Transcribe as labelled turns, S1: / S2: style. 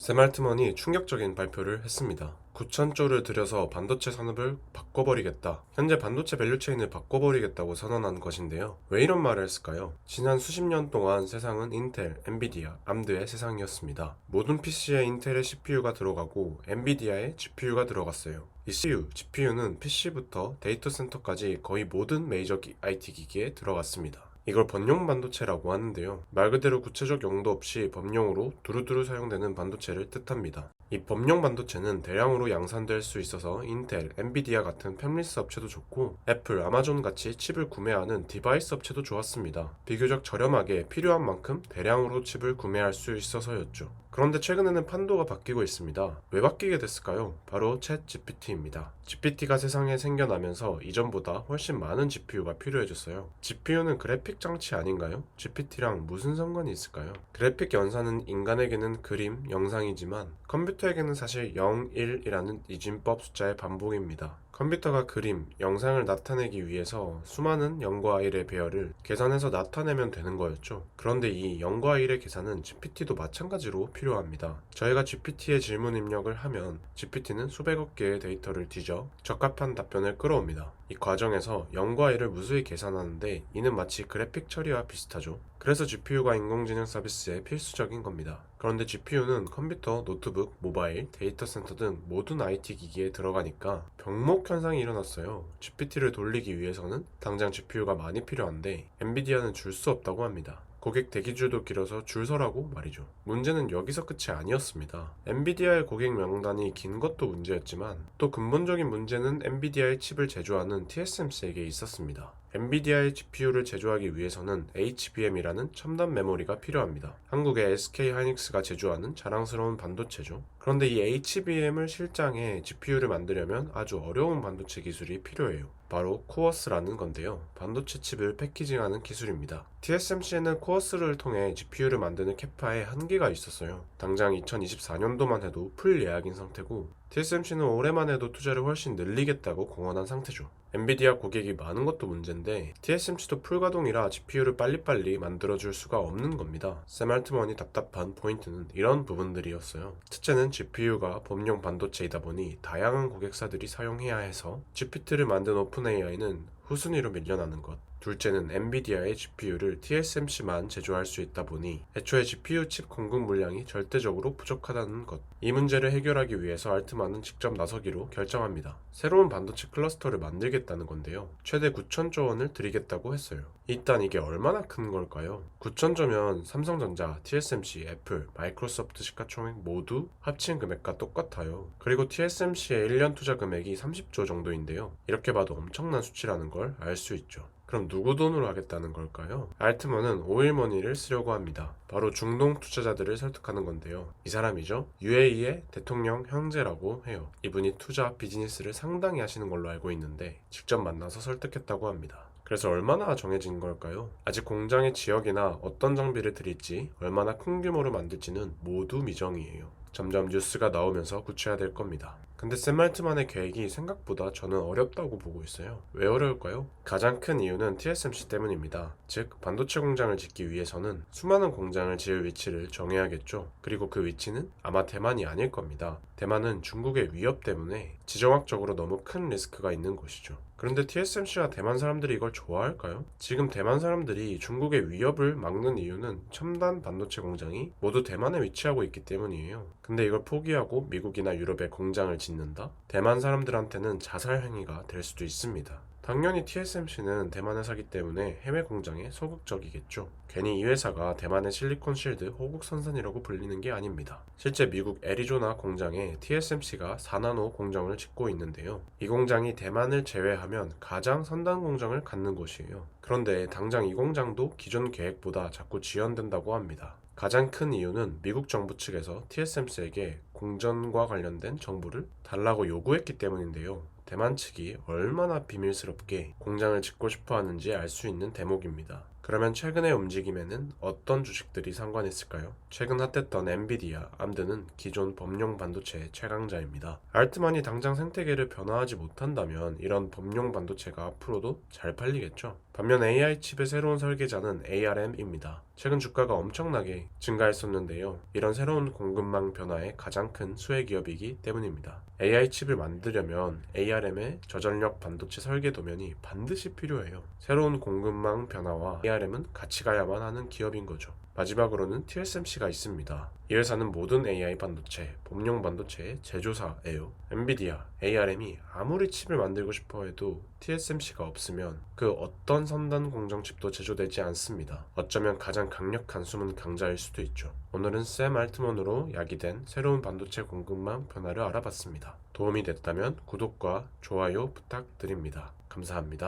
S1: 샘 알트먼이 충격적인 발표를 했습니다. 9천조를 들여서 반도체 산업을 바꿔버리겠다. 현재 반도체 밸류체인을 바꿔버리겠다고 선언한 것인데요. 왜 이런 말을 했을까요? 지난 수십 년 동안 세상은 인텔, 엔비디아, 암드의 세상이었습니다. 모든 PC에 인텔의 CPU가 들어가고 엔비디아의 GPU가 들어갔어요. 이 CPU, GPU는 PC부터 데이터 센터까지 거의 모든 메이저 IT 기기에 들어갔습니다. 이걸 범용 반도체라고 하는데요. 말 그대로 구체적 용도 없이 범용으로 두루두루 사용되는 반도체를 뜻합니다. 이 범용 반도체는 대량으로 양산될 수 있어서 인텔, 엔비디아 같은 팹리스 업체도 좋고 애플, 아마존 같이 칩을 구매하는 디바이스 업체도 좋았습니다. 비교적 저렴하게 필요한 만큼 대량으로 칩을 구매할 수 있어서였죠. 그런데 최근에는 판도가 바뀌고 있습니다. 왜 바뀌게 됐을까요? 바로 챗 GPT입니다. GPT가 세상에 생겨나면서 이전보다 훨씬 많은 GPU가 필요해졌어요. GPU는 그래픽 장치 아닌가요? GPT랑 무슨 상관이 있을까요? 그래픽 연산은 인간에게는 그림, 영상이지만 컴퓨터에게는 사실 0, 1이라는 이진법 숫자의 반복입니다. 컴퓨터가 그림, 영상을 나타내기 위해서 수많은 0과 1의 배열을 계산해서 나타내면 되는 거였죠. 그런데 이 0과 1의 계산은 GPT도 마찬가지로 필요합니다. 저희가 GPT에 질문 입력을 하면 GPT는 수백억 개의 데이터를 뒤져 적합한 답변을 끌어옵니다. 이 과정에서 0과 1을 무수히 계산하는데 이는 마치 그래픽 처리와 비슷하죠. 그래서 GPU가 인공지능 서비스에 필수적인 겁니다. 그런데 GPU는 컴퓨터, 노트북, 모바일, 데이터 센터 등 모든 IT 기기에 들어가니까 병목 현상이 일어났어요. GPT를 돌리기 위해서는 당장 GPU가 많이 필요한데 엔비디아는 줄 수 없다고 합니다. 고객 대기줄도 길어서 줄 서라고 말이죠. 문제는 여기서 끝이 아니었습니다. 엔비디아의 고객 명단이 긴 것도 문제였지만 또 근본적인 문제는 엔비디아의 칩을 제조하는 TSMC에게 있었습니다. 엔비디아의 GPU를 제조하기 위해서는 HBM이라는 첨단 메모리가 필요합니다. 한국의 SK하이닉스가 제조하는 자랑스러운 반도체죠. 그런데 이 HBM을 실장에 GPU를 만들려면 아주 어려운 반도체 기술이 필요해요. 바로 코어스라는 건데요. 반도체 칩을 패키징하는 기술입니다. TSMC에는 코어스를 통해 GPU를 만드는 캐파에 한계가 있었어요. 당장 2024년도만 해도 풀 예약인 상태고 TSMC는 올해만 해도 투자를 훨씬 늘리겠다고 공언한 상태죠. 엔비디아 고객이 많은 것도 문제인데 TSMC도 풀가동이라 GPU를 빨리빨리 만들어줄 수가 없는 겁니다. 샘 알트먼이 답답한 포인트는 이런 부분들이었어요. 첫째는 GPU가 범용 반도체이다 보니 다양한 고객사들이 사용해야 해서 GPT를 만든 오픈AI는 후순위로 밀려나는 것. 둘째는 엔비디아의 GPU를 TSMC만 제조할 수 있다 보니 애초에 GPU 칩 공급 물량이 절대적으로 부족하다는 것. 이 문제를 해결하기 위해서 알트만은 직접 나서기로 결정합니다. 새로운 반도체 클러스터를 만들겠다는 건데요. 최대 9천조 원을 들이겠다고 했어요. 일단 이게 얼마나 큰 걸까요? 9천조면 삼성전자, TSMC, 애플, 마이크로소프트 시가총액 모두 합친 금액과 똑같아요. 그리고 TSMC의 1년 투자 금액이 30조 정도인데요. 이렇게 봐도 엄청난 수치라는 걸 알 수 있죠. 그럼 누구 돈으로 하겠다는 걸까요? 알트먼은 오일머니를 쓰려고 합니다. 바로 중동 투자자들을 설득하는 건데요. 이 사람이죠. UAE의 대통령 형제라고 해요. 이분이 투자 비즈니스를 상당히 하시는 걸로 알고 있는데 직접 만나서 설득했다고 합니다. 그래서 얼마나 정해진 걸까요? 아직 공장의 지역이나 어떤 장비를 들일지, 얼마나 큰 규모로 만들지는 모두 미정이에요. 점점 뉴스가 나오면서 구체화될 겁니다. 근데 샘 알트만의 계획이 생각보다 저는 어렵다고 보고 있어요. 왜 어려울까요? 가장 큰 이유는 TSMC 때문입니다. 즉 반도체 공장을 짓기 위해서는 수많은 공장을 지을 위치를 정해야겠죠. 그리고 그 위치는 아마 대만이 아닐 겁니다. 대만은 중국의 위협 때문에 지정학적으로 너무 큰 리스크가 있는 곳이죠. 그런데 TSMC와 대만 사람들이 이걸 좋아할까요? 지금 대만 사람들이 중국의 위협을 막는 이유는 첨단 반도체 공장이 모두 대만에 위치하고 있기 때문이에요. 근데 이걸 포기하고 미국이나 유럽에 공장을 짓는다? 대만 사람들한테는 자살 행위가 될 수도 있습니다. 당연히 TSMC는 대만 회사기 때문에 해외 공장에 소극적이겠죠. 괜히 이 회사가 대만의 실리콘실드 호국선산이라고 불리는 게 아닙니다. 실제 미국 애리조나 공장에 TSMC가 4나노 공장을 짓고 있는데요. 이 공장이 대만을 제외하면 가장 선단 공장을 갖는 곳이에요. 그런데 당장 이 공장도 기존 계획보다 자꾸 지연된다고 합니다. 가장 큰 이유는 미국 정부 측에서 TSMC에게 공전과 관련된 정보를 달라고 요구했기 때문인데요. 대만 측이 얼마나 비밀스럽게 공장을 짓고 싶어 하는지 알 수 있는 대목입니다. 그러면 최근의 움직임에는 어떤 주식들이 상관있을까요? 최근 핫했던 엔비디아, 암드는 기존 범용 반도체의 최강자입니다. 알트만이 당장 생태계를 변화하지 못한다면 이런 범용 반도체가 앞으로도 잘 팔리겠죠? 반면 AI 칩의 새로운 설계자는 ARM입니다. 최근 주가가 엄청나게 증가했었는데요. 이런 새로운 공급망 변화의 가장 큰 수혜 기업이기 때문입니다. AI 칩을 만들려면 ARM의 저전력 반도체 설계 도면이 반드시 필요해요. 새로운 공급망 변화와 ARM은 같이 가야만 하는 기업인 거죠. 마지막으로는 TSMC가 있습니다. 이 회사는 모든 AI 반도체, 범용 반도체의 제조사예요. 엔비디아, ARM이 아무리 칩을 만들고 싶어 해도 TSMC가 없으면 그 어떤 첨단 공정 칩도 제조되지 않습니다. 어쩌면 가장 강력한 숨은 강자일 수도 있죠. 오늘은 샘 알트먼으로 야기된 새로운 반도체 공급망 변화를 알아봤습니다. 도움이 됐다면 구독과 좋아요 부탁드립니다. 감사합니다.